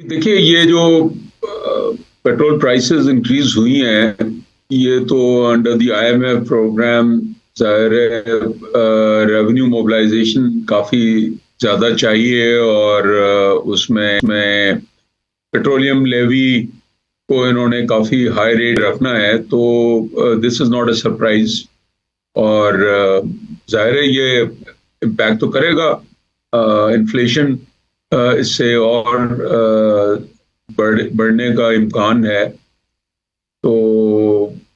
देखिए, ये जो पेट्रोल प्राइसेस इंक्रीज हुई हैं, ये तो अंडर द आईएमएफ प्रोग्राम ज़ाहिर है रेवेन्यू मोबिलाइजेशन काफ़ी ज़्यादा चाहिए और उसमें पेट्रोलियम लेवी को इन्होंने काफ़ी हाई रेट रखना है, तो this is not a surprise और ज़ाहिर है ये इम्पैक्ट तो करेगा। इन्फ्लेशन इससे और बढ़ने का इम्कान है, तो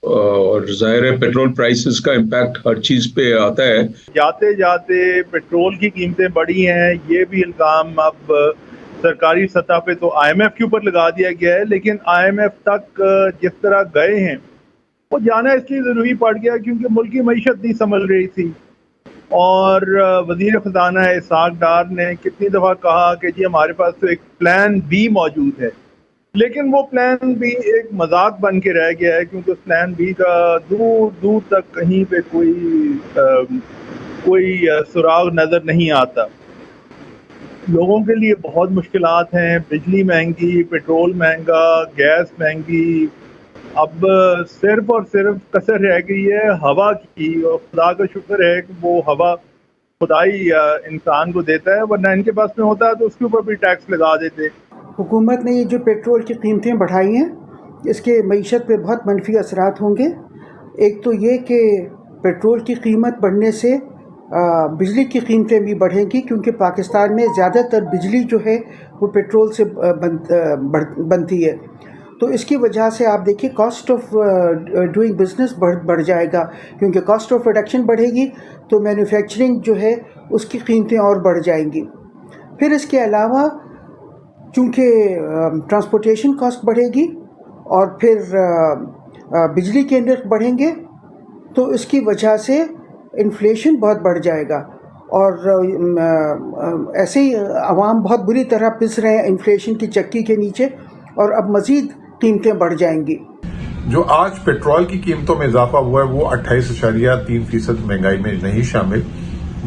और ज़ाहिर है पेट्रोल प्राइसेस का इम्पैक्ट हर चीज़ पे आता है। जाते जाते पेट्रोल की कीमतें बढ़ी हैं, ये भी इल्ज़ाम अब सरकारी सतह पे तो आईएमएफ के ऊपर लगा दिया गया है, लेकिन आईएमएफ तक जिस तरह गए हैं वो जाना इसलिए ज़रूरी पड़ गया क्योंकि मुल्क की मईशत नहीं संभल रही थी। और वज़ीर ख़जाना इसहाक़ डार ने कितनी दफ़ा कहा कि जी हमारे पास तो एक प्लान बी मौजूद है, लेकिन वो प्लान बी एक मजाक बन के रह गया है क्योंकि उस प्लान बी का दूर दूर तक कहीं पे कोई सुराग नज़र नहीं आता। लोगों के लिए बहुत मुश्किलात हैं, बिजली महंगी, पेट्रोल महंगा, गैस महंगी। अब सिर्फ और सिर्फ कसर रह गई है हवा की, और खुदा का शुक्र है कि वो हवा खुदाई इंसान को देता है, वरना इनके पास में होता है तो उसके ऊपर भी टैक्स लगा देते। हुकूमत ने ये जो पेट्रोल की कीमतें बढ़ाई हैं, इसके मईशत पे बहुत मनफी असरात होंगे। एक तो ये कि पेट्रोल की कीमत बढ़ने से बिजली की कीमतें भी बढ़ेंगी, क्योंकि पाकिस्तान में ज़्यादातर बिजली जो है वो पेट्रोल से बनती है। तो इसकी वजह से आप देखिए कॉस्ट ऑफ डूइंग बिज़नेस बढ़ जाएगा, क्योंकि कॉस्ट ऑफ प्रोडक्शन बढ़ेगी तो मैन्युफैक्चरिंग जो है उसकी कीमतें और बढ़ जाएंगी। फिर इसके अलावा चूँकि ट्रांसपोर्टेशन कॉस्ट बढ़ेगी और फिर बिजली के नर्ख बढ़ेंगे, तो इसकी वजह से इन्फ्लेशन बहुत बढ़ जाएगा और ऐसे ही अवाम बहुत बुरी तरह पिस रहे हैं इन्फ्लेशन की चक्की के नीचे, और अब मज़ीद कीमतें बढ़ जाएंगी। जो आज पेट्रोल की कीमतों में इजाफा हुआ है वो 28.3% महंगाई में नहीं शामिल,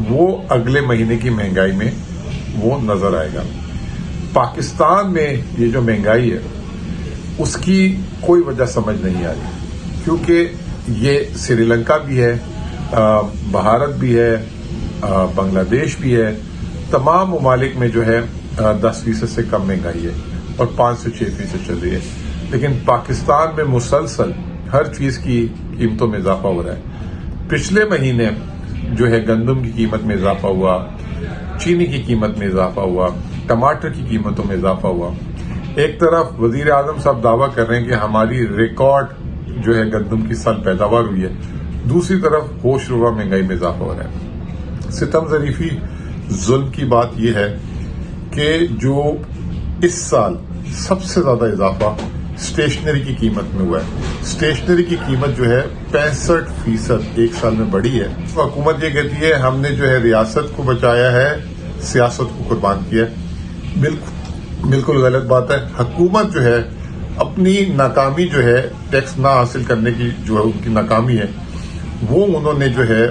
वो अगले महीने की महंगाई में वो नजर आएगा। पाकिस्तान में ये जो महंगाई है उसकी कोई वजह समझ नहीं आ रही, क्योंकि ये श्रीलंका भी है, भारत भी है, बांग्लादेश भी है, तमाम ममालिक में जो है 10% से कम महंगाई है और 5 से 6% चल रही है, लेकिन पाकिस्तान में मुसलसल हर चीज़ की कीमतों में इजाफा हो रहा है। पिछले महीने जो है गंदम की कीमत में इजाफा हुआ, चीनी की कीमत में इजाफा हुआ, टमाटर की कीमतों में इजाफा हुआ। एक तरफ वजीर आजम साहब दावा कर रहे हैं कि हमारी रिकॉर्ड जो है गंदम की साल पैदावार हुई है, दूसरी तरफ होश रुबा महंगाई में इजाफा हो रहा है। सितम ज़रीफी जुल्म की बात यह है कि जो इस साल सबसे ज्यादा इजाफा स्टेशनरी की कीमत में हुआ है। स्टेशनरी की कीमत जो है 65% एक साल में बढ़ी है। तो हुकूमत ये कहती है हमने जो है रियासत को बचाया है, सियासत को कुर्बान किया है। बिल्कुल गलत बात है। हुकूमत जो है अपनी नाकामी जो है टैक्स ना हासिल करने की जो है उनकी नाकामी है, वो उन्होंने जो है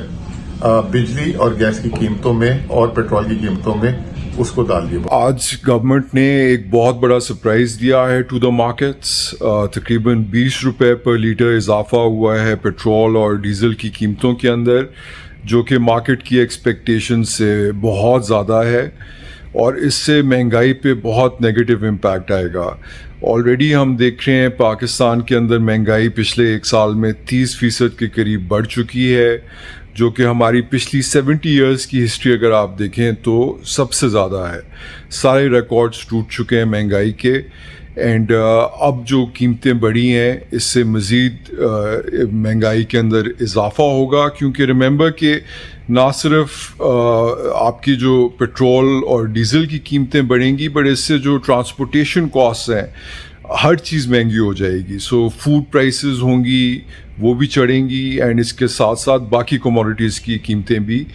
बिजली और गैस की कीमतों में और पेट्रोल की कीमतों में उसको डाल दिया। आज गवर्नमेंट ने एक बहुत बड़ा सरप्राइज दिया है टू द मार्केट्स। तकरीबन 20 रुपए पर लीटर इजाफा हुआ है पेट्रोल और डीजल की कीमतों के अंदर, जो कि मार्केट की एक्सपेक्टेशन से बहुत ज़्यादा है और इससे महंगाई पे बहुत नेगेटिव इम्पैक्ट आएगा। ऑलरेडी हम देख रहे हैं पाकिस्तान के अंदर महंगाई पिछले एक साल में 30% के करीब बढ़ चुकी है, जो कि हमारी पिछली 70 इयर्स की हिस्ट्री अगर आप देखें तो सबसे ज़्यादा है। सारे रिकॉर्ड्स टूट चुके हैं महंगाई के, एंड अब जो कीमतें बढ़ी हैं इससे मज़ीद महंगाई के अंदर इजाफा होगा, क्योंकि रिमेंबर कि ना सिर्फ आपकी जो पेट्रोल और डीज़ल की कीमतें बढ़ेंगी, बट इससे जो ट्रांसपोर्टेशन कॉस्ट हैं हर चीज़ महंगी हो जाएगी। सो फूड प्राइसेस होंगी वो भी चढ़ेंगी, एंड इसके साथ साथ बाकी कमोडिटीज़ की कीमतें भी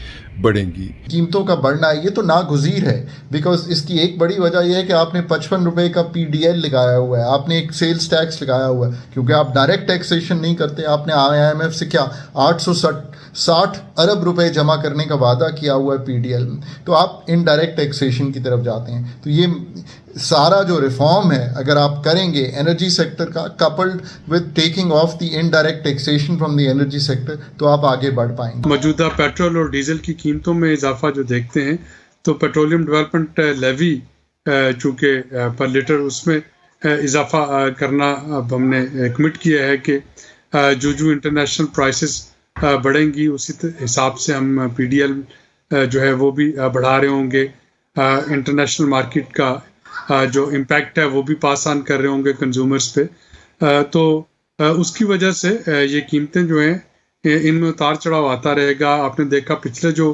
बढ़ेंगी। कीमतों का बढ़ना ये तो नागुज़ीर है, बिकॉज इसकी एक बड़ी वजह यह है कि आपने 55 रुपये का PDL लगाया हुआ है, आपने एक सेल्स टैक्स लगाया हुआ है, क्योंकि आप डायरेक्ट टैक्सेशन नहीं करते। आपने IMF से क्या 860 अरब रुपए जमा करने का वादा किया हुआ है PDL में, तो आप इनडायरेक्ट टैक्सेशन की तरफ जाते हैं। तो ये सारा जो रिफॉर्म है अगर आप करेंगे एनर्जी सेक्टर का, coupled with taking of the indirect taxation from the energy sector, तो आप आगे बढ़ पाएंगे। मौजूदा पेट्रोल और डीजल की कीमतों में इजाफा जो देखते हैं तो पेट्रोलियम डेवलपमेंट लेवी चूँकि पर लीटर उसमें इजाफा करना अब हमने कमिट किया है कि जो इंटरनेशनल प्राइसेस बढ़ेंगी उसी हिसाब से हम PDL जो है वो भी बढ़ा रहे होंगे। इंटरनेशनल मार्केट का जो इम्पैक्ट है वो भी पास ऑन कर रहे होंगे कंज्यूमर्स पे, तो उसकी वजह से ये कीमतें जो हैं इनमें उतार चढ़ाव आता रहेगा। आपने देखा पिछले जो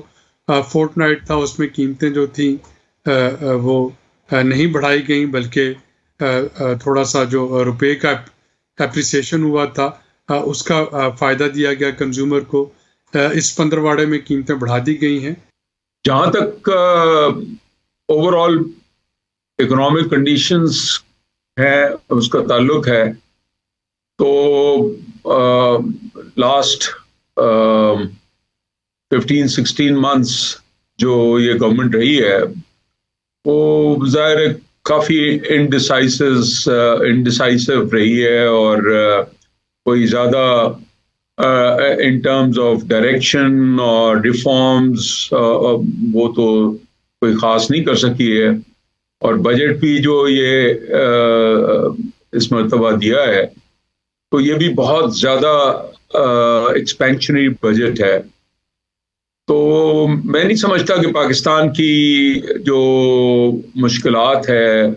फोर्टनाइट था उसमें कीमतें जो थी वो नहीं बढ़ाई गई, बल्कि थोड़ा सा जो रुपए का एप्रिसिएशन हुआ था उसका फ़ायदा दिया गया कंज्यूमर को। इस 15वाड़े में कीमतें बढ़ा दी गई हैं। जहाँ तक ओवरऑल इकोनॉमिक कंडीशंस है उसका ताल्लुक है, तो लास्ट 15-16 मंथ्स जो ये गवर्नमेंट रही है वो ज़ाहिर काफ़ी इनडिसाइसिव रही है, और कोई ज़्यादा इन टर्म्स ऑफ डायरेक्शन और रिफॉर्म्स वो तो कोई ख़ास नहीं कर सकी है। और बजट भी जो ये इस मरतबा दिया है तो ये भी बहुत ज़्यादा एक्सपेंशनरी बजट है। तो मैं नहीं समझता कि पाकिस्तान की जो मुश्किलात है,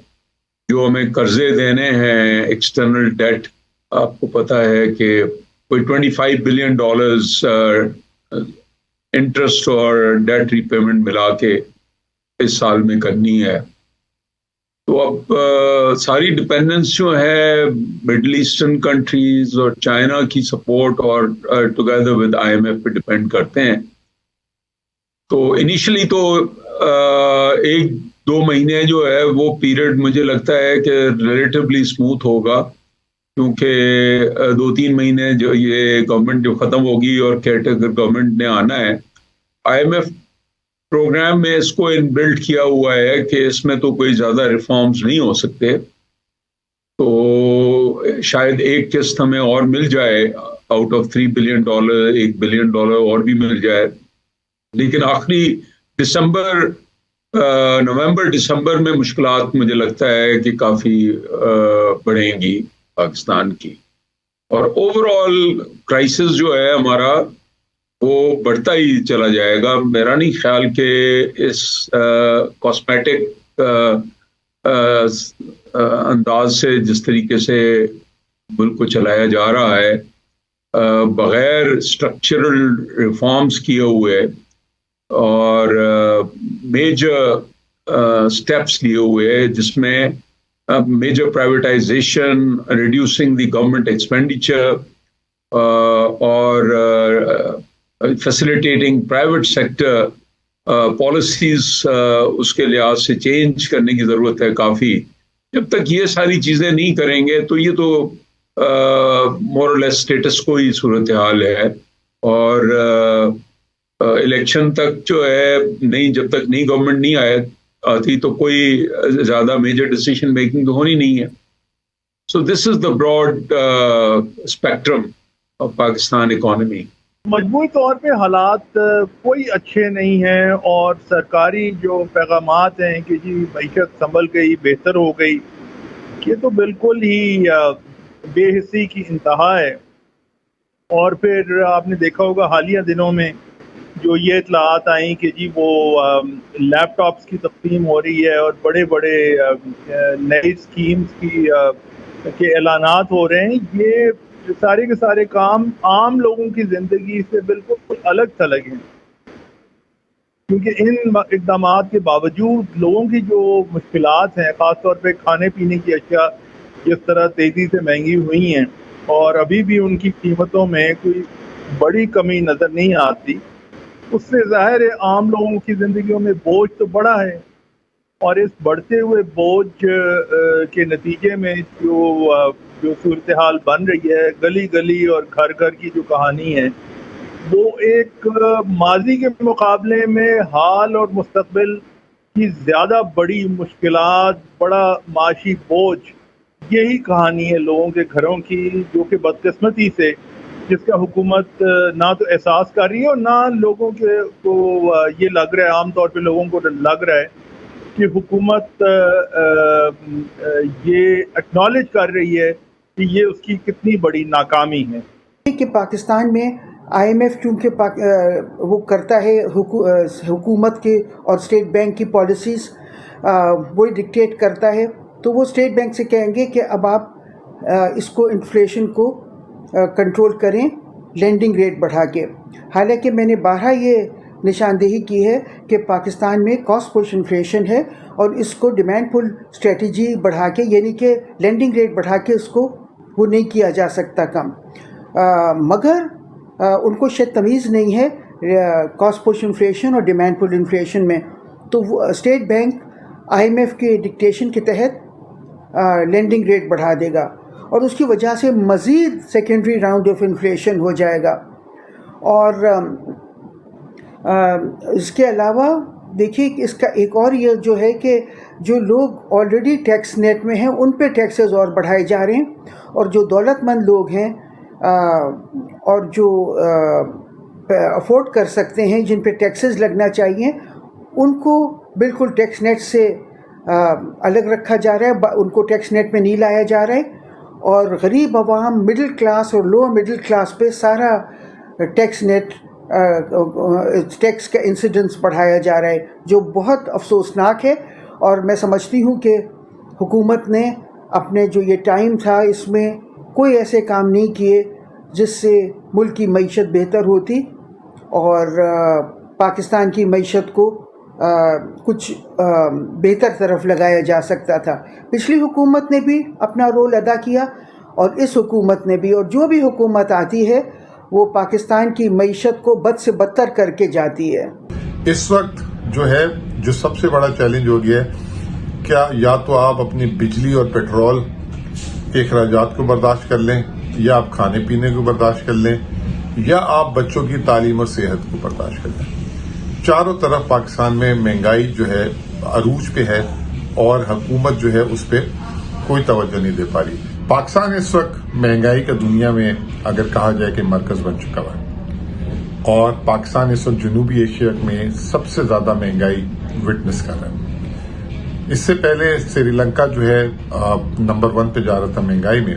जो हमें कर्जे देने हैं, एक्सटर्नल डेट, आपको पता है कि कोई $25 बिलियन इंटरेस्ट और डेट रीपेमेंट मिला के इस साल में करनी है। तो अब सारी डिपेंडेंस जो है मिडल ईस्टर्न कंट्रीज और चाइना की सपोर्ट और टुगेदर विद IMF पे डिपेंड करते हैं। तो इनिशियली तो 1-2 महीने जो है वो पीरियड मुझे लगता है कि रिलेटिवली स्मूथ होगा, क्योंकि 2-3 महीने जो ये गवर्नमेंट जो ख़त्म होगी और केयरटेकर गवर्नमेंट ने आना है, IMF प्रोग्राम में इसको इनबिल्ट किया हुआ है कि इसमें तो कोई ज़्यादा रिफॉर्म्स नहीं हो सकते। तो शायद एक किस्त हमें और मिल जाए, आउट ऑफ $3 बिलियन $1 बिलियन और भी मिल जाए, लेकिन आखिरी नवंबर दिसंबर में मुश्किलात मुझे लगता है कि काफ़ी बढ़ेंगी पाकिस्तान की। और ओवरऑल क्राइसिस जो है हमारा वो बढ़ता ही चला जाएगा। मेरा नहीं ख्याल कि इस कॉस्मेटिक अंदाज से जिस तरीके से मुल्क को चलाया जा रहा है बग़ैर स्ट्रक्चरल रिफॉर्म्स किए हुए और मेजर स्टेप्स लिए हुए, जिसमें major privatisation, reducing the government expenditure और फैसिलिटेटिंग प्राइवेट सेक्टर पॉलिसीज, उसके लिहाज से चेंज करने की ज़रूरत है काफ़ी। जब तक ये सारी चीज़ें नहीं करेंगे तो ये तो मोर और लेस स्टेटस को ही सूरत हाल है। और इलेक्शन तक जो है नहीं, जब तक नई गवर्नमेंट नहीं आती तो कोई ज़्यादा मेजर डिसीजन मेकिंग तो होनी नहीं है। So this is the broad spectrum of Pakistan economy. मजमूई तौर पे हालात कोई अच्छे नहीं हैं, और सरकारी जो पैगामात हैं कि जी मईशत संभल गई, बेहतर हो गई, ये तो बिल्कुल ही बेहिस्सी की इंतहा है। और फिर आपने देखा होगा हालिया दिनों में जो ये इतलात आई कि जी वो लैपटॉप्स की तक़सीम हो रही है और बड़े बड़े नई स्कीम्स के ऐलानात हो रहे हैं, ये सारे के सारे काम आम लोगों की ज़िंदगी से बिल्कुल अलग थलग हैं। क्योंकि इन इक़दामात के बावजूद लोगों की जो मुश्किलात हैं, ख़ासतौर पे खाने पीने की अशिया जिस तरह तेज़ी से महंगी हुई हैं और अभी भी उनकी कीमतों में कोई बड़ी कमी नज़र नहीं आती, उससे ज़ाहिर है आम लोगों की ज़िंदगियों में बोझ तो बड़ा है। और इस बढ़ते हुए बोझ के नतीजे में जो सूरत हाल बन रही है, गली गली और घर घर की जो कहानी है, वो एक माजी के मुकाबले में हाल और मुस्तकबिल کی زیادہ بڑی مشکلات، بڑا معاشی بوجھ، یہی کہانی ہے لوگوں کے گھروں کی، جو کہ بدقسمتی سے جس کا حکومت نہ تو احساس کر رہی ہے اور نہ لوگوں کو یہ لگ رہا ہے، عام طور پہ لوگوں کو لگ رہا ہے کہ حکومت یہ ایکنالج کر رہی ہے کہ یہ اس کی کتنی بڑی ناکامی ہے. کہ پاکستان میں آئی ایم ایف چونکہ وہ کرتا ہے حکومت کے اور اسٹیٹ بینک کی پالیسیز وہی ڈکٹیٹ کرتا ہے، تو وہ اسٹیٹ بینک سے کہیں گے کہ اب آپ اس کو انفلیشن کو کنٹرول کریں لینڈنگ ریٹ بڑھا کے. حالانکہ میں نے بارہا یہ نشاندہی کی ہے کہ پاکستان میں کاسٹ پش انفلیشن ہے اور اس کو ڈیمانڈ پل اسٹریٹجی بڑھا کے، یعنی کہ لینڈنگ ریٹ بڑھا کے اس کو وہ نہیں کیا جا سکتا کم. مگر ان کو شاید تمیز نہیں ہے کاسٹ پش انفلیشن اور ڈیمانڈ پل انفلیشن میں، تو وہ State Bank I M F کے ڈکٹیشن کے تحت لینڈنگ ریٹ بڑھا دے گا اور اس کی وجہ سے مزید سیکنڈری راؤنڈ آف انفلیشن ہو جائے گا. اور اس کے علاوہ دیکھیے کہ اس کا ایک اور یہ جو ہے کہ جو لوگ آلریڈی ٹیکس نیٹ میں ہیں ان پہ ٹیکسز اور بڑھائے جا رہے ہیں، اور جو دولت مند لوگ ہیں اور جو افورڈ کر سکتے ہیں، جن پہ ٹیکسز لگنا چاہیے، ان کو بالکل ٹیکس نیٹ سے الگ رکھا جا رہا ہے، ان کو ٹیکس نیٹ میں نہیں لایا جا رہا ہے. اور غریب عوام، مڈل کلاس اور لوور مڈل کلاس پہ سارا ٹیکس نیٹ ٹیکس کا انسیڈنس بڑھایا جا رہا ہے، جو بہت افسوسناک ہے. اور میں سمجھتی ہوں کہ حکومت نے اپنے جو یہ ٹائم تھا اس میں کوئی ایسے کام نہیں کیے جس سے ملک کی معیشت بہتر ہوتی اور پاکستان کی معیشت کو کچھ بہتر طرف لگایا جا سکتا تھا. پچھلی حکومت نے بھی اپنا رول ادا کیا اور اس حکومت نے بھی، اور جو بھی حکومت آتی ہے وہ پاکستان کی معیشت کو بد سے بدتر کر کے جاتی ہے. اس وقت جو ہے جو سب سے بڑا چیلنج ہو گیا ہے، کیا یا تو آپ اپنی بجلی اور پیٹرول کے اخراجات کو برداشت کر لیں، یا آپ کھانے پینے کو برداشت کر لیں، یا آپ بچوں کی تعلیم اور صحت کو برداشت کر لیں. چاروں طرف پاکستان میں مہنگائی جو ہے عروج پہ ہے اور حکومت جو ہے اس پہ کوئی توجہ نہیں دے پا رہی. پاکستان اس وقت مہنگائی کا دنیا میں اگر کہا جائے کہ مرکز بن چکا ہوا ہے، اور پاکستان اس وقت جنوبی ایشیا میں سب سے زیادہ مہنگائی وٹنس کر رہا ہے. اس سے پہلے سری لنکا جو ہے نمبر 1 پہ جا رہا تھا مہنگائی میں.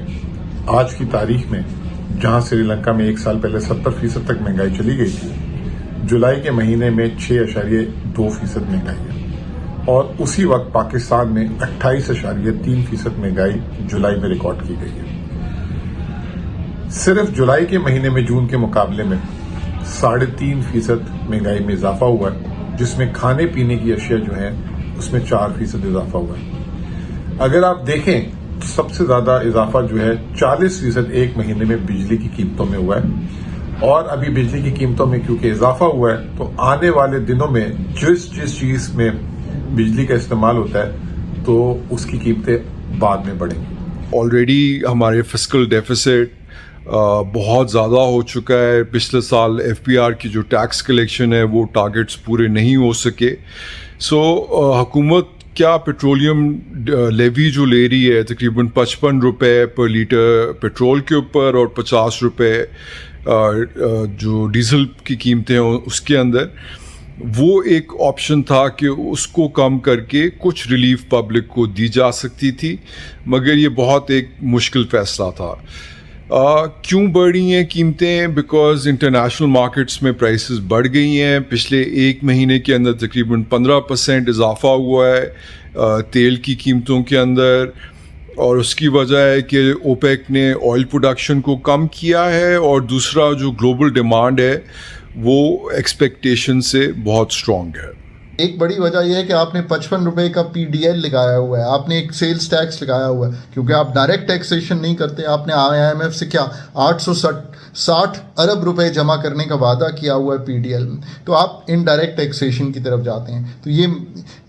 آج کی تاریخ میں جہاں سری لنکا میں 1 سال پہلے 70% تک مہنگائی چلی گئی تھی، جولائی کے مہینے میں 6.2% مہنگائی ہے، اور اسی وقت پاکستان میں 28.3% مہنگائی جولائی میں ریکارڈ کی گئی ہے. صرف جولائی کے مہینے میں جون کے مقابلے میں 3.5% مہنگائی میں اضافہ ہوا ہے، جس میں کھانے پینے کی اشیاء جو ہیں اس میں 4% اضافہ ہوا ہے. اگر آپ دیکھیں تو سب سے زیادہ اضافہ جو ہے 40% ایک مہینے میں بجلی کی قیمتوں میں ہوا ہے. اور ابھی بجلی کی قیمتوں میں کیونکہ اضافہ ہوا ہے تو آنے والے دنوں میں جس چیز میں بجلی کا استعمال ہوتا ہے تو اس کی قیمتیں بعد میں بڑھیں گی. آلریڈی ہمارے فسکل ڈیفیسٹ بہت زیادہ ہو چکا ہے. پچھلے سال ایف پی آر کی جو ٹیکس کلیکشن ہے وہ ٹارگٹس پورے نہیں ہو سکے. سو حکومت کیا پیٹرولیم لیوی جو لے رہی ہے تقریباً 55 روپے پر لیٹر پیٹرول کے اوپر اور 50 روپے جو ڈیزل کی قیمتیں ہیں اس کے اندر، وہ ایک آپشن تھا کہ اس کو کم کر کے کچھ ریلیف پبلک کو دی جا سکتی تھی، مگر یہ بہت ایک مشکل فیصلہ تھا. کیوں بڑھ رہی ہیں قیمتیں؟ بیکاز انٹرنیشنل مارکیٹس میں پرائسز بڑھ گئی ہیں. پچھلے ایک مہینے کے اندر تقریباً 15% اضافہ ہوا ہے تیل کی قیمتوں کے اندر، اور اس کی وجہ ہے کہ اوپیک نے آئل پروڈکشن کو کم کیا ہے، اور دوسرا جو گلوبل ڈیمانڈ ہے وہ ایکسپیکٹیشن سے بہت اسٹرانگ ہے. ایک بڑی وجہ یہ ہے کہ آپ نے 55 روپے کا پی ڈی ایل لگایا ہوا ہے، آپ نے ایک سیلز ٹیکس لگایا ہوا ہے، کیونکہ آپ ڈائریکٹ ٹیکسیشن نہیں کرتے. آپ نے آئی ایم ایف سے کیا 860 ارب روپے جمع کرنے کا وعدہ کیا ہوا ہے پی ڈی ایل میں، تو آپ انڈائریکٹ ٹیکسیشن کی طرف جاتے ہیں. تو یہ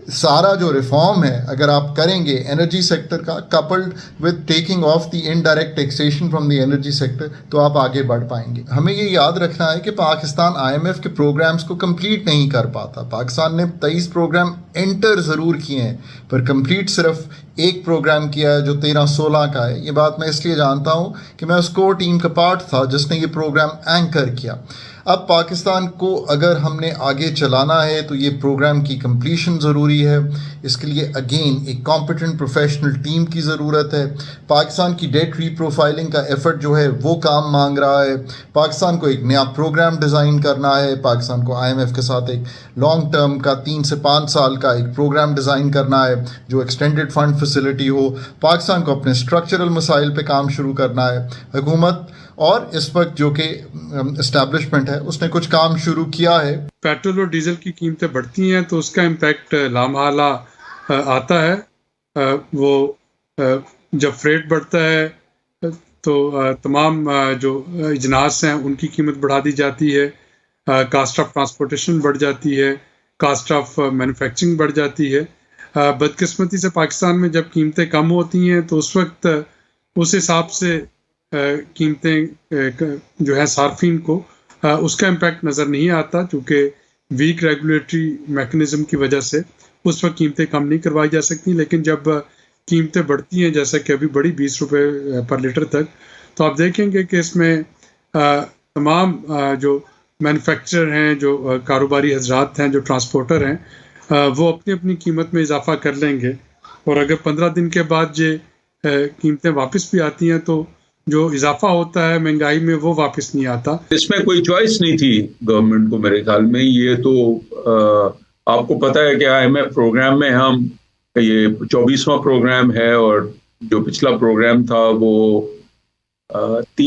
सारा जो रिफॉर्म है अगर आप करेंगे एनर्जी सेक्टर का, coupled with taking of the indirect taxation from the energy sector, तो आप आगे बढ़ पाएंगे. हमें ये याद रखना है कि पाकिस्तान IMF के प्रोग्राम्स को कंप्लीट नहीं कर पाता. पाकिस्तान ने 23 प्रोग्राम एंटर ज़रूर किए हैं पर कंप्लीट सिर्फ एक प्रोग्राम किया है जो 13-16 का है. ये बात मैं इसलिए जानता हूँ कि मैं उस कोर टीम का पार्ट था जिसने ये प्रोग्राम एंकर किया. अब पाकिस्तान को अगर हमने आगे चलाना है तो ये प्रोग्राम की कंप्लीशन ज़रूरी है. इसके लिए अगेन एक कॉम्पिटेंट प्रोफेशनल टीम की ज़रूरत है. पाकिस्तान की डेट रीप्रोफाइलिंग का एफर्ट जो है वो काम मांग रहा है. पाकिस्तान को एक नया प्रोग्राम डिज़ाइन करना है. पाकिस्तान को IMF के साथ एक लॉन्ग टर्म का 3 से 5 साल का एक प्रोग्राम डिज़ाइन करना है जो एक्सटेंडेड फंड फैसिलिटी हो. पाकिस्तान को अपने स्ट्रक्चरल मसाइल पे काम शुरू करना है. हुकूमत और इस वक्त जो कि एस्टैब्लिशमेंट है उसने कुछ काम शुरू किया है. पेट्रोल और डीजल की कीमतें बढ़ती हैं तो उसका इम्पैक्ट लामहला आता है. वो जब फ्रेट बढ़ता है तो तमाम जो इजनास हैं उनकी कीमत बढ़ा दी जाती है. कास्ट ऑफ ट्रांसपोर्टेशन बढ़ जाती है. कास्ट ऑफ मैन्युफैक्चरिंग बढ़ जाती है. बदकिस्मती से पाकिस्तान में जब कीमतें कम होती हैं तो उस वक्त उस हिसाब से कीमतें जो है सार्फिन को उसका इम्पैक्ट नज़र नहीं आता क्योंकि वीक रेगुलेटरी मैकेनिज़्म की वजह से उस वक्त कीमतें कम नहीं करवाई जा सकती. लेकिन जब कीमतें बढ़ती हैं जैसा कि अभी बढ़ी 20 रुपये पर लीटर तक, तो आप देखेंगे कि इसमें तमाम जो मैन्युफैक्चरर हैं, जो कारोबारी हजरात हैं, जो ट्रांसपोर्टर हैं, वो अपनी अपनी कीमत में इजाफा कर लेंगे. और अगर 15 दिन के बाद ये कीमतें वापस भी आती हैं तो जो इजाफा होता है महंगाई में वो वापस नहीं आता. इसमें कोई चॉइस नहीं थी गवर्नमेंट को मेरे ख्याल में. ये तो आपको पता है कि IMF प्रोग्राम में हम ये 24वां प्रोग्राम है और जो पिछला प्रोग्राम था वो 3